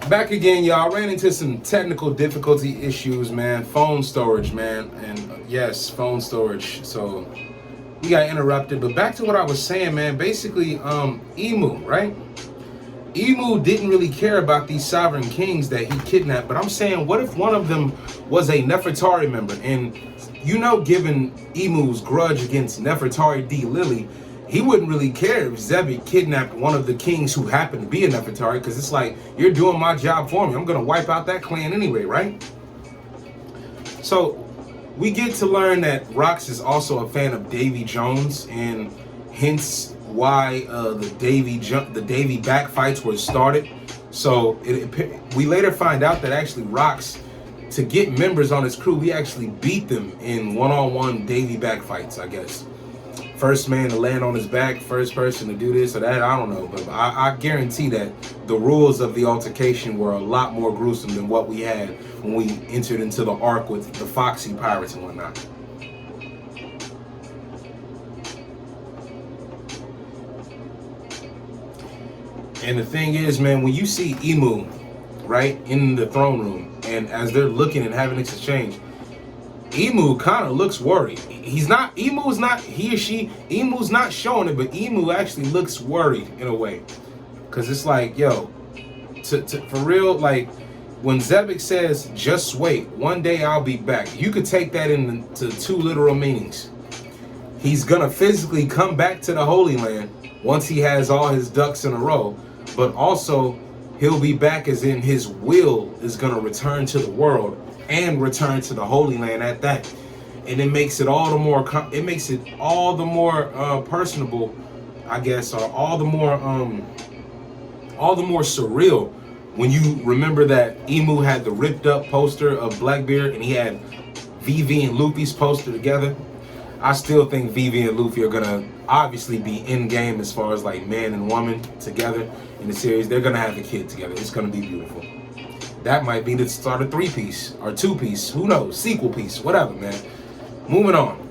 Back again, y'all. Ran into some technical difficulty issues, man. Phone storage, man. And yes, phone storage. So we got interrupted. But back to what I was saying, man. Basically, Emu, right? Emu didn't really care about these sovereign kings that he kidnapped. But I'm saying, what if one of them was a Nefertari member? And given Emu's grudge against Nefertari D. Lily, he wouldn't really care if Zebek kidnapped one of the kings who happened to be a Nefertari, because it's like, you're doing my job for me. I'm going to wipe out that clan anyway, right? So we get to learn that Rox is also a fan of Davy Jones, and hence why the Davy backfights were started. So we later find out that actually Rox, to get members on his crew, we actually beat them in one-on-one Davy backfights, I guess. First man to land on his back, first person to do this or that, I don't know. But I guarantee that the rules of the altercation were a lot more gruesome than what we had when we entered into the Ark with the Foxy pirates and whatnot. And the thing is, man, when you see Emu, right, in the throne room, and as they're looking and having this exchange, Emu kind of looks worried. Emu's not showing it, but Emu actually looks worried in a way. Because it's like, yo, for real, like, when Zebek says, just wait, one day I'll be back, you could take that into two literal meanings. He's going to physically come back to the Holy Land once he has all his ducks in a row, but also he'll be back as in his will is going to return to the world and return to the Holy Land at that. And it makes it all the more personable, I guess, or all the more surreal when you remember that Emu had the ripped up poster of Blackbeard and he had Vivi and Luffy's poster together. I still think Vivi and Luffy are gonna obviously be in game as far as like man and woman together in the series. They're gonna have a kid together. It's gonna be beautiful. That might be the start of 3-piece or 2-piece. Who knows? Sequel piece. Whatever, man. Moving on.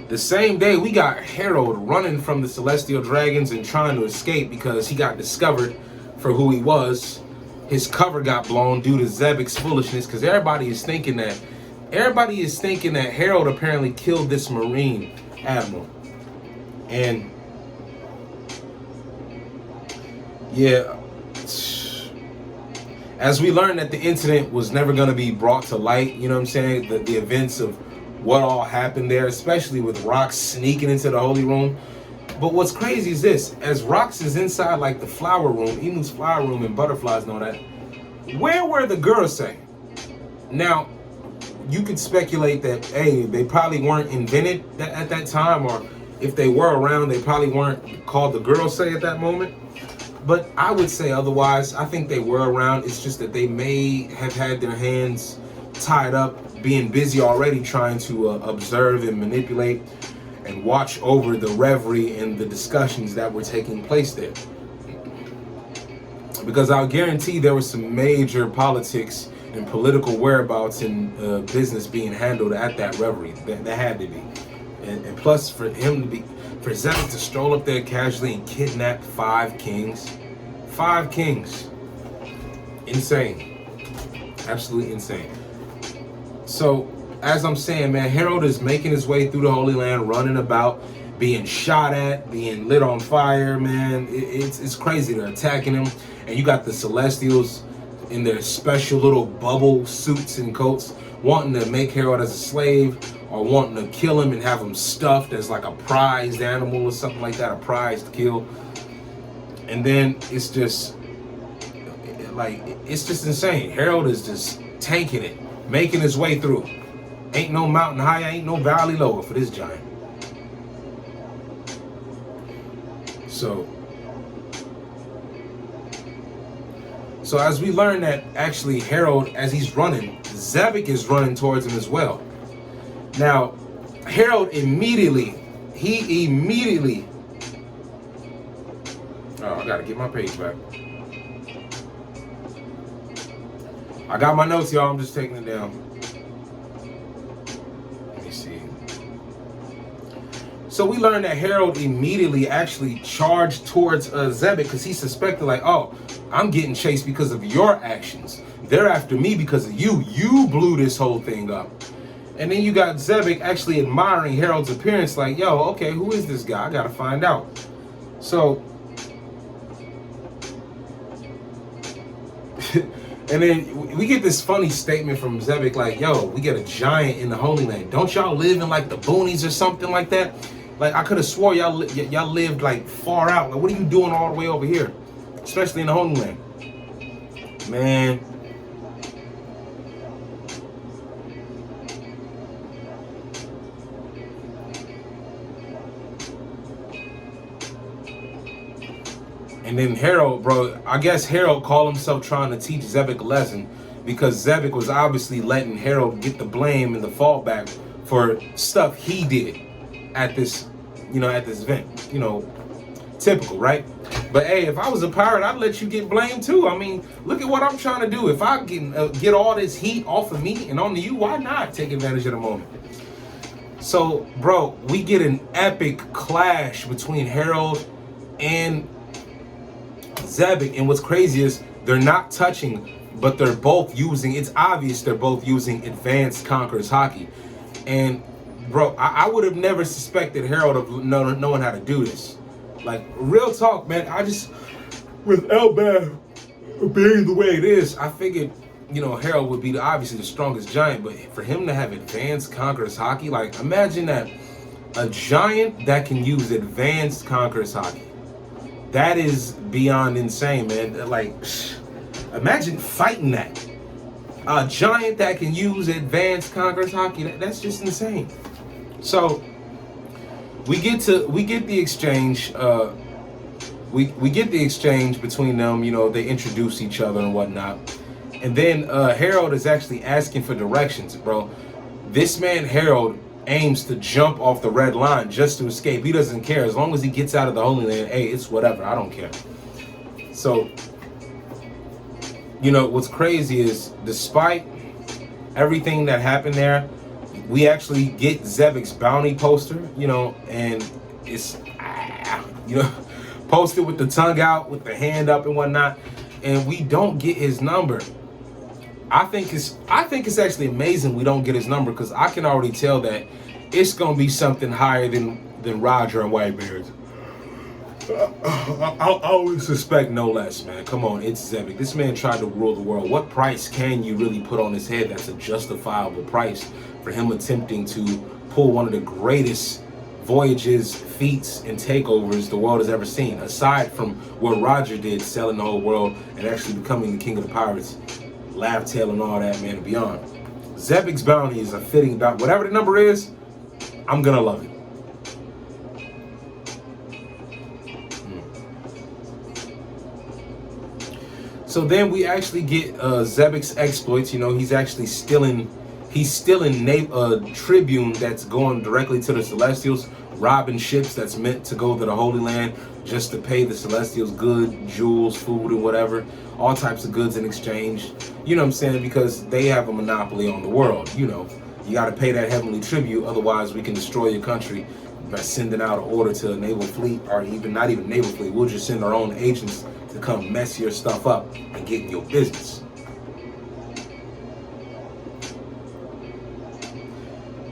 The same day, we got Harold running from the Celestial Dragons and trying to escape because he got discovered for who he was. His cover got blown due to Zebek's foolishness, because everybody is thinking that Harold apparently killed this Marine Admiral. And yeah, as we learned that the incident was never going to be brought to light, you know what I'm saying? The events of what all happened there, especially with Rox sneaking into the Holy Room. But what's crazy is this: as Rox is inside like the flower room, Emu's flower room, and butterflies and all that, where were the Gurusei? Now, you could speculate that, hey, they probably weren't invented at that time, or if they were around, they probably weren't called the Gurusei at that moment. But I would say otherwise. I think they were around. It's just that they may have had their hands tied up, being busy already trying to observe and manipulate and watch over the reverie and the discussions that were taking place there. Because I'll guarantee there was some major politics and political whereabouts and business being handled at that reverie. That had to be. And plus, for Zebek to stroll up there casually and kidnap 5 kings. 5 kings. Insane. Absolutely insane. So, as I'm saying, man, Harold is making his way through the Holy Land, running about, being shot at, being lit on fire, man. It's crazy. They're attacking him. And you got the Celestials in their special little bubble suits and coats, wanting to make Harold as a slave, or wanting to kill him and have him stuffed as like a prized animal or something like that, a prized kill. And then it's just insane. Harold is just tanking it, making his way through. Ain't no mountain higher, ain't no valley lower for this giant. So as we learn that actually Harold, as he's running, Zebek is running towards him as well. Now, Harold immediately, oh, I gotta get my page back. I got my notes, y'all, I'm just taking it down. Let me see. So we learned that Harold immediately actually charged towards Zebek because he suspected, like, oh, I'm getting chased because of your actions. They're after me because of you. You blew this whole thing up. And then you got Zebek actually admiring Harold's appearance, like, yo, okay, who is this guy? I gotta find out. So, and then we get this funny statement from Zebek, like, yo, we get a giant in the Holy Land. Don't y'all live in like the boonies or something like that? Like, I could have swore y'all lived like far out. Like, what are you doing all the way over here? Especially in the Holy Land. Man. And then Harold, bro, I guess Harold called himself trying to teach Zebek a lesson, because Zebek was obviously letting Harold get the blame and the fallback for stuff he did at this, at this event. Typical, right? But hey, if I was a pirate, I'd let you get blamed too. I mean, look at what I'm trying to do. If I can get all this heat off of me and onto you, why not take advantage of the moment? So, bro, we get an epic clash between Harold and Zebek, and what's crazy is they're not touching, but they're both using, it's obvious they're both using advanced Conqueror's Haki. And bro, I would have never suspected Harold of knowing how to do this. Like, real talk, man, with Elbaf being the way it is, I figured, Harold would be obviously the strongest giant, but for him to have advanced Conqueror's Haki, like, imagine that, a giant that can use advanced Conqueror's Haki. That is beyond insane, man. Like, imagine fighting that. A giant that can use advanced Conqueror's Haki, that's just insane. So, we get the exchange, we get the exchange between them, they introduce each other and whatnot. And then Harold is actually asking for directions, bro. This man, Harold, aims to jump off the red line just to escape. He doesn't care. As long as he gets out of the Holy Land, hey, it's whatever. I don't care. So, what's crazy is, despite everything that happened there, we actually get Zebek's bounty poster, and it's, posted with the tongue out, with the hand up and whatnot, and we don't get his number. I think it's actually amazing we don't get his number, because I can already tell that it's gonna be something higher than Roger and Whitebeard. I always suspect no less, man. Come on, it's Zebek. This man tried to rule the world. What price can you really put on his head that's a justifiable price for him attempting to pull one of the greatest voyages, feats, and takeovers the world has ever seen, aside from what Roger did, selling the whole world and actually becoming the king of the pirates, Laugh Tale and all that, man, and beyond. Zebek's bounty is a fitting bounty. Whatever the number is, I'm gonna love it. So then we actually get Zebek's exploits. He's actually stealing Tribune that's going directly to the Celestials, robbing ships that's meant to go to the Holy Land just to pay the Celestials good, jewels, food, and whatever, all types of goods in exchange. You know what I'm saying? Because they have a monopoly on the world. You got to pay that heavenly tribute, otherwise we can destroy your country by sending out an order to a naval fleet, or even not even naval fleet. We'll just send our own agents to come mess your stuff up and get in your business.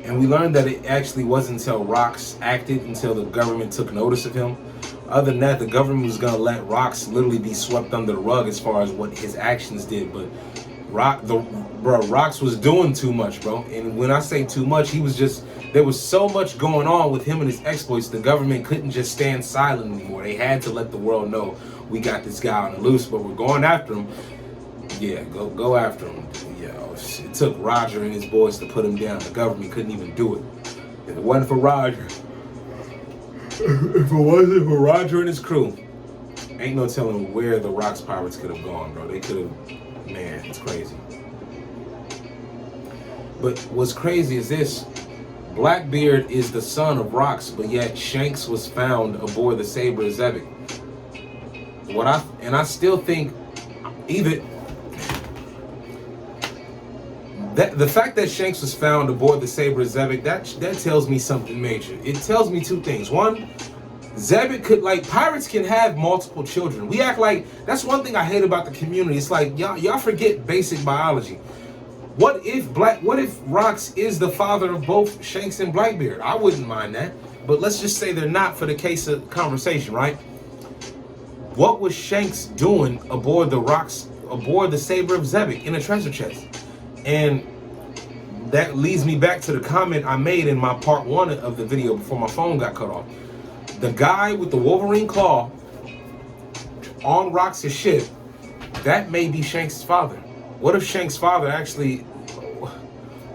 And we learned that it actually wasn't until Rox acted until the government took notice of him. Other than that, the government was gonna let Rox literally be swept under the rug as far as what his actions did. But Rox was doing too much, bro. And when I say too much, there was so much going on with him and his exploits, the government couldn't just stand silent anymore. They had to let the world know, we got this guy on the loose, but we're going after him. Yeah, go after him. Yeah, it took Roger and his boys to put him down. The government couldn't even do it. If it wasn't for Roger, and his crew, ain't no telling where the Rox pirates could have gone, bro. They could have, man, it's crazy. But what's crazy is this: Blackbeard is the son of Rox, but yet Shanks was found aboard the Saber of Zebek. I still think either that the fact that Shanks was found aboard the Saber of Zebek, that tells me something major. It tells me two things. One, Zebek could, like, pirates can have multiple children. We act like, that's one thing I hate about the community. It's like, y'all forget basic biology. What if Rox is the father of both Shanks and Blackbeard? I wouldn't mind that. But let's just say they're not for the case of conversation, right? What was Shanks doing aboard the Saber of Zebek in a treasure chest? And that leads me back to the comment I made in my part 1 of the video before my phone got cut off. The guy with the Wolverine claw on Rox's ship, that may be Shanks' father. What if Shanks' father actually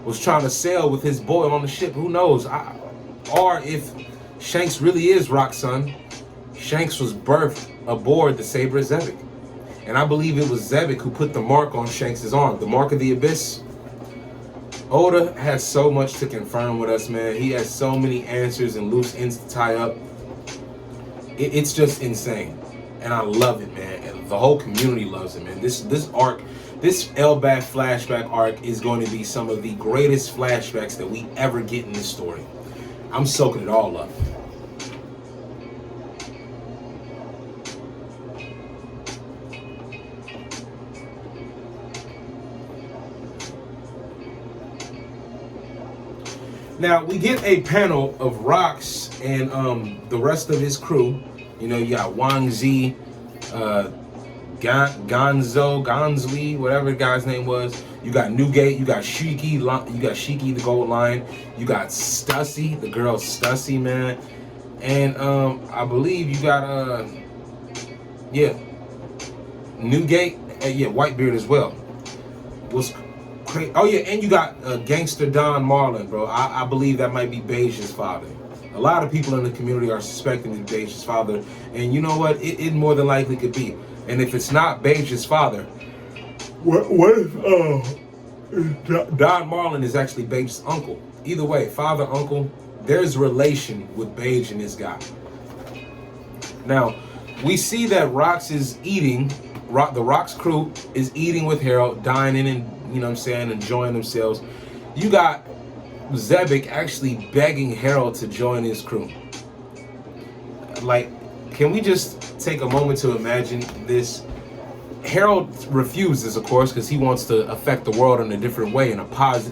was trying to sail with his boy on the ship? Who knows? Or if Shanks really is Rox's son, Shanks was birthed aboard the Saber of Zebek. And I believe it was Zebek who put the mark on Shanks' arm, the mark of the Abyss. Oda has so much to confirm with us, man. He has so many answers and loose ends to tie up. It's just insane. And I love it, man. And the whole community loves it, man. This arc, this Elbaf flashback arc is going to be some of the greatest flashbacks that we ever get in this story. I'm soaking it all up. Now, we get a panel of Rox and the rest of his crew. You know, you got Wang Zi, Gonzli, whatever the guy's name was. You got Newgate, you got Shiki, the Gold Lion. You got Stussy, the girl Stussy, man. And I believe you got, Newgate, Whitebeard as well. Oh yeah, and you got Gangster Don Marlin, bro. I believe that might be Beige's father. A lot of people in the community are suspecting it's Beige's father, and you know what? It more than likely could be. And if it's not Beige's father, what if Don Marlin is actually Beige's uncle? Either way, father, uncle, there's relation with Beige and this guy. Now, we see that Rox is eating. The Rox crew is eating with Harold, dining and, you know what I'm saying, enjoying themselves. You got Zebek actually begging Harold to join his crew. Like, can we just take a moment to imagine this? Harold refuses, of course, because he wants to affect the world in a different way, in a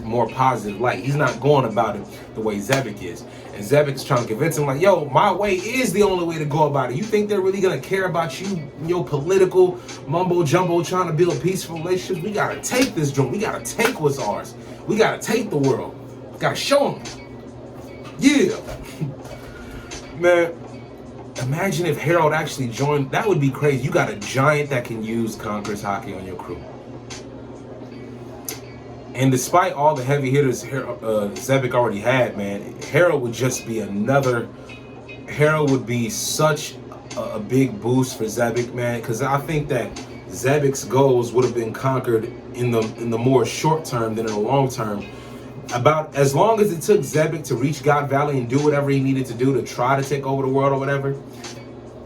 more positive light. He's not going about it the way Zebek is. And Zebek is trying to convince him, like, yo, my way is the only way to go about it. You think they're really going to care about you, your political mumbo-jumbo trying to build peaceful relationships? We got to take this joint. We got to take what's ours. We got to take the world. Got to show them. Yeah. Man. Imagine if Harold actually joined. That would be crazy. You got a giant that can use Conqueror's Haki on your crew. And despite all the heavy hitters Zebek already had, man, Harold would just be another. Harold would be such a big boost for Zebek, man, because I think that Zebek's goals would have been conquered in the more short term than in the long term. About as long as it took Zebek to reach God Valley and do whatever he needed to do to try to take over the world or whatever.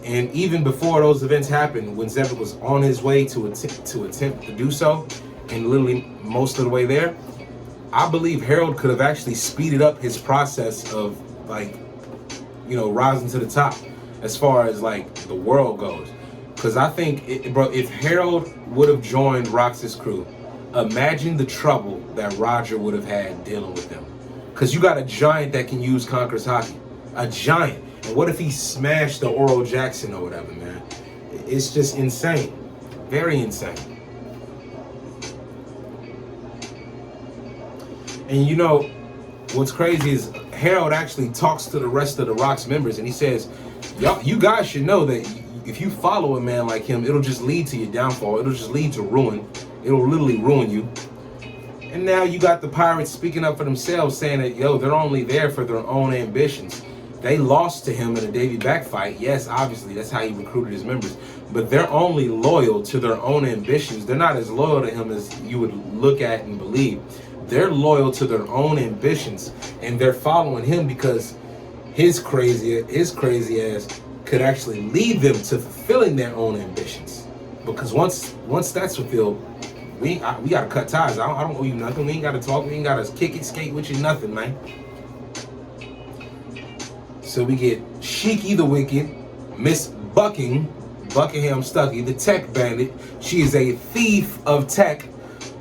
And even before those events happened, when Zebek was on his way to attempt to do so, and literally most of the way there, I believe Harold could have actually speeded up his process of, like, you know, rising to the top as far as, like, the world goes. Because I think, bro, if Harold would have joined Rox's crew, imagine the trouble that Roger would have had dealing with them. Because you got a giant that can use Conqueror's Haki. A giant. And what if he smashed the Oro Jackson or whatever, man? It's just insane. Very insane. And you know, what's crazy is Harold actually talks to the rest of the Rox members and he says, you guys should know that if you follow a man like him, it'll just lead to your downfall. It'll just lead to ruin. It'll literally ruin you. And now you got the pirates speaking up for themselves, saying that, yo, they're only there for their own ambitions. They lost to him in a Davy Back fight. Yes, obviously, that's how he recruited his members. But they're only loyal to their own ambitions. They're not as loyal to him as you would look at and believe. They're loyal to their own ambitions. And they're following him because his crazy ass could actually lead them to fulfilling their own ambitions. Because once that's fulfilled, we gotta cut ties. I don't owe you nothing. We ain't gotta talk. We ain't gotta kick it, skate with you, nothing, man. So we get Shiki the Wicked, Miss Buckingham Stuckey, the tech bandit. She is a thief of tech.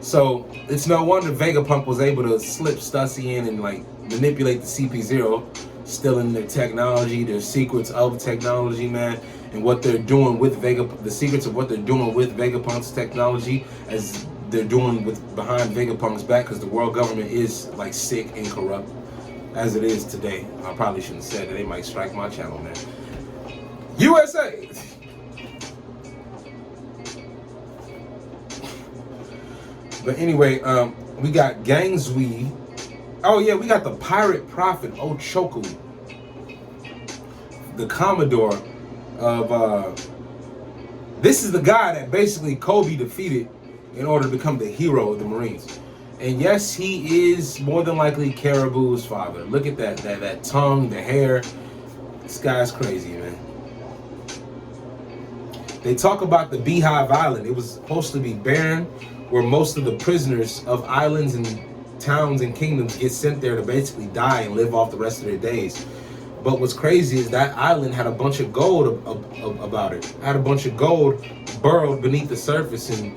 So it's no wonder Vegapunk was able to slip Stussy in and like manipulate the CP0, stealing their technology, their secrets of technology, man, and what they're doing with the secrets of what they're doing with Vegapunk's technology, as they're doing with behind Vegapunk's back, because the world government is like sick and corrupt as it is today. I probably shouldn't have said that. They might strike my channel, man. USA. But anyway, we got Gang Zui. Oh yeah, we got the pirate prophet Ochoku, the Commodore of this is the guy that basically Kobe defeated in order to become the hero of the Marines. And yes, he is more than likely Caribou's father. Look at that tongue, the hair. This guy's crazy, man. They talk about the Beehive Island. It was supposed to be barren, where most of the prisoners of islands and towns and kingdoms get sent there to basically die and live off the rest of their days. But what's crazy is that island had a bunch of gold about it. Had a bunch of gold burrowed beneath the surface, and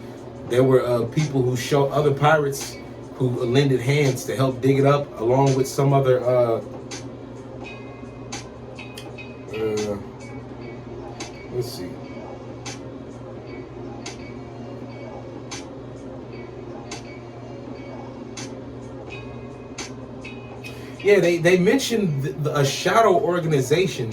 there were people who showed other pirates who lended hands to help dig it up, along with some other let's see. Yeah, they mentioned a shadow organization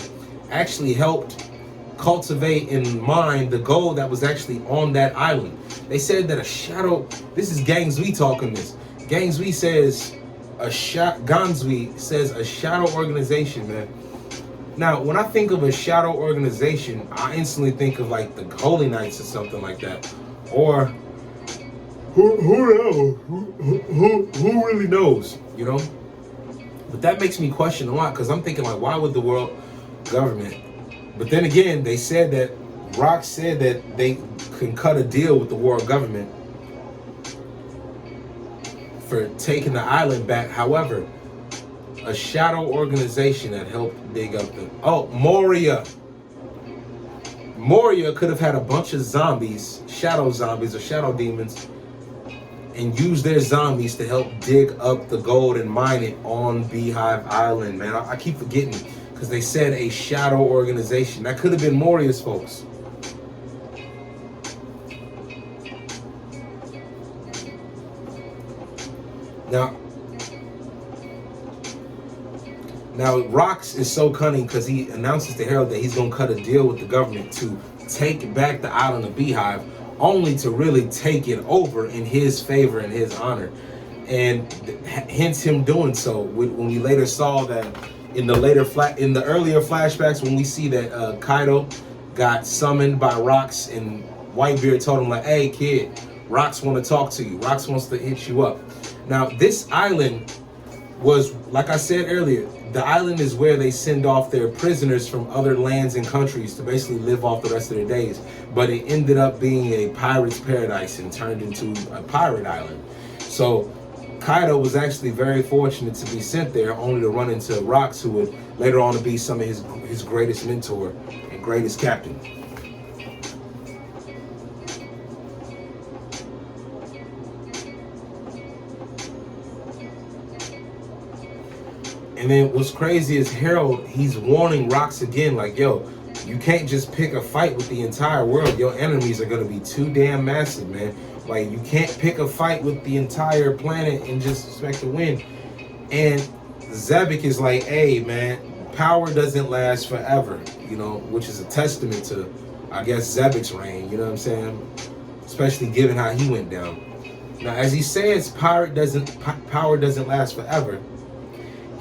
actually helped cultivate and mine the gold that was actually on that island. They said that a shadow, this is Gang Zui talking this. Gang Zui says Ganzui says a shadow organization, man. Now, when I think of a shadow organization, I instantly think of like the Holy Knights or something like that. Or who knows? Who really knows, you know? But that makes me question a lot, because I'm thinking like, why would the world government? But then again, they said that Rock said that they can cut a deal with the world government for taking the island back. However, a shadow organization that helped dig up the Moria. Moria could have had a bunch of zombies, shadow zombies or shadow demons, and use their zombies to help dig up the gold and mine it on Beehive Island, man. I keep forgetting, because they said a shadow organization. That could have been Moria's folks. Now Rox is so cunning, because he announces to Harold that he's going to cut a deal with the government to take back the island of Beehive, only to really take it over in his favor and his honor, and hence him doing so. When we later saw that in the earlier flashbacks, when we see that Kaido got summoned by Rox, and Whitebeard told him like, "Hey kid, Rox want to talk to you. Rox wants to hit you up." Now this island was, like I said earlier, the island is where they send off their prisoners from other lands and countries to basically live off the rest of their days. But it ended up being a pirate's paradise and turned into a pirate island. So Kaido was actually very fortunate to be sent there, only to run into Rox, who would later on to be some of his greatest mentor and greatest captain. And then what's crazy is Harold, he's warning Rox again, like, yo, you can't just pick a fight with the entire world. Your enemies are going to be too damn massive, man. Like, you can't pick a fight with the entire planet and just expect to win. And Zebek is like, hey, man, power doesn't last forever, you know, which is a testament to, I guess, Zebek's reign, you know what I'm saying? Especially given how he went down. Now, as he says, power doesn't last forever.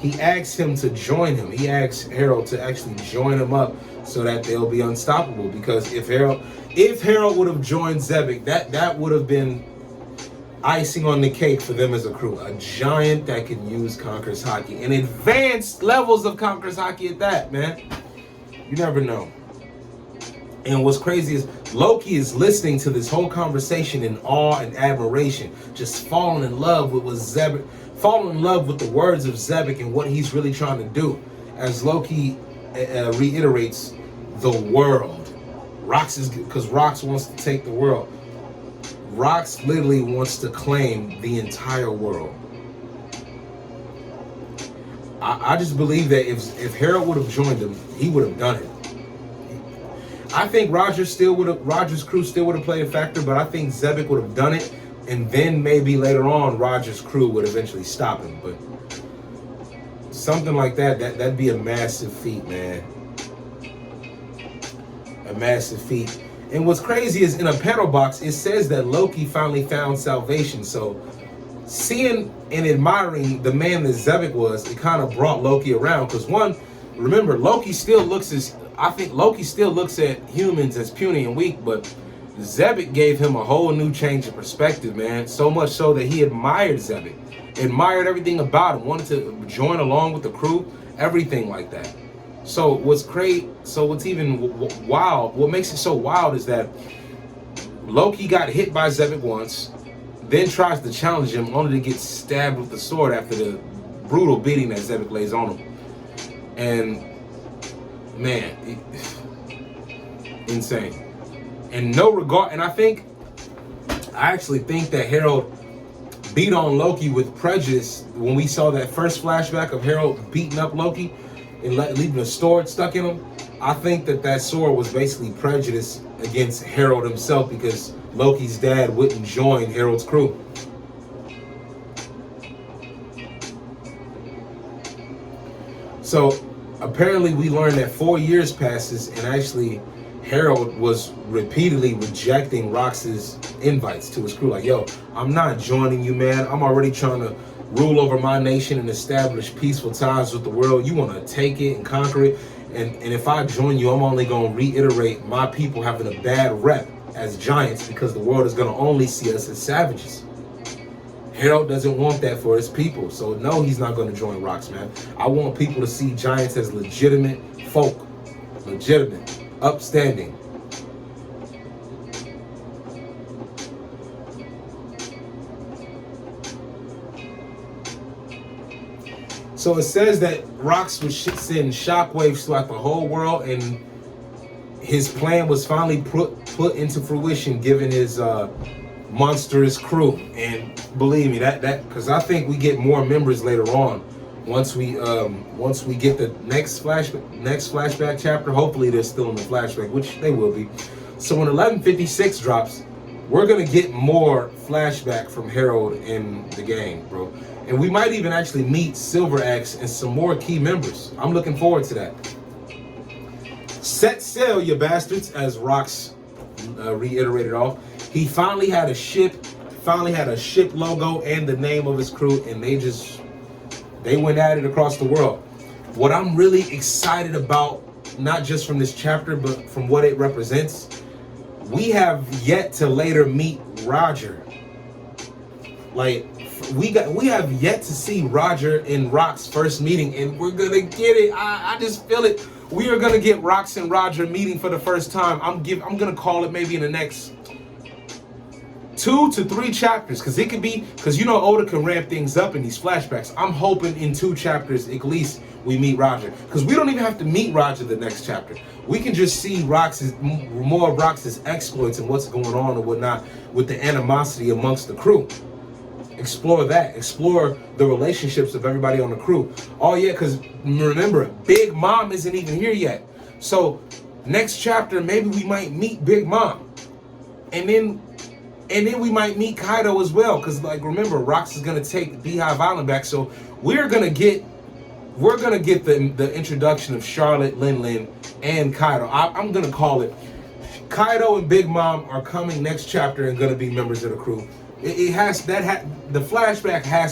He asks him to join him. He asks Harold to actually join him up so that they'll be unstoppable. Because if Harold would have joined Zebek, that would have been icing on the cake for them as a crew. A giant that can use Conqueror's Haki, and advanced levels of Conqueror's Haki at that, man. You never know. And what's crazy is Loki is listening to this whole conversation in awe and admiration, just falling in love with what Zebek. Fall in love with the words of Zebek and what he's really trying to do. As Loki reiterates the world. Rox is because Rox wants to take the world. Rox literally wants to claim the entire world. I just believe that if Harold would have joined him, he would have done it. I think Roger's crew still would have played a factor, but I think Xebec would have done it, and then maybe later on Roger's crew would eventually stop him. But something like that'd be a massive feat, man. A massive feat. And what's crazy is in a panel box, it says that Loki finally found salvation. So seeing and admiring the man that Xebec was, it kind of brought Loki around. Because one, remember, Loki still looks at humans as puny and weak, but Xebec gave him a whole new change of perspective, man. So much so that he admired Xebec, admired everything about him, wanted to join along with the crew, everything like that. So what's even wild, what makes it so wild is that Loki got hit by Xebec once, then tries to challenge him, only to get stabbed with the sword after the brutal beating that Xebec lays on him. And man, insane. And no regard, and I actually think that Harold beat on Loki with prejudice when we saw that first flashback of Harold beating up Loki and leaving a sword stuck in him. I think that sword was basically prejudice against Harold himself because Loki's dad wouldn't join Harold's crew. So apparently we learned that 4 years passes and actually Harold was repeatedly rejecting Rox's invites to his crew. Like, yo, I'm not joining you, man. I'm already trying to rule over my nation and establish peaceful ties with the world. You want to take it and conquer it. And if I join you, I'm only going to reiterate my people having a bad rep as giants because the world is going to only see us as savages. Harold doesn't want that for his people. So no, he's not going to join Rox, man. I want people to see giants as legitimate folk. Legitimate. Upstanding. So it says that Rox was sending shockwaves throughout the whole world, and his plan was finally put into fruition given his monstrous crew. And believe me, that because I think we get more members later on once we get the next flashback chapter. Hopefully they're still in the flashback, which they will be. So when 1156 drops, we're gonna get more flashback from Harold in the game, bro. And we might even actually meet Silver Axe and some more key members. I'm looking forward to that. Set sail, you bastards, as Rox reiterated off. He finally had a ship logo and the name of his crew, and they went at it across the world. What I'm really excited about, not just from this chapter, but from what it represents, we have yet to later meet Roger. Like, we have yet to see Roger and Rox's first meeting, and we're gonna get it. I just feel it. We are gonna get Rox and Roger meeting for the first time. I'm gonna call it maybe in the next 2 to 3 chapters, because Oda can ramp things up in these flashbacks. I'm hoping in 2 chapters at least we meet Roger, because we don't even have to meet Roger the next chapter. We can just see more of Rox's exploits and what's going on and whatnot with the animosity amongst the crew. Explore that. Explore the relationships of everybody on the crew. Oh yeah, because remember, Big Mom isn't even here yet. So next chapter, maybe we might meet Big Mom, and then we might meet Kaido as well. Because like, remember, Rox is gonna take Beehive Island back. So we're gonna get the introduction of Charlotte, Lin, and Kaido. I'm gonna call it. Kaido and Big Mom are coming next chapter and gonna be members of the crew. The flashback has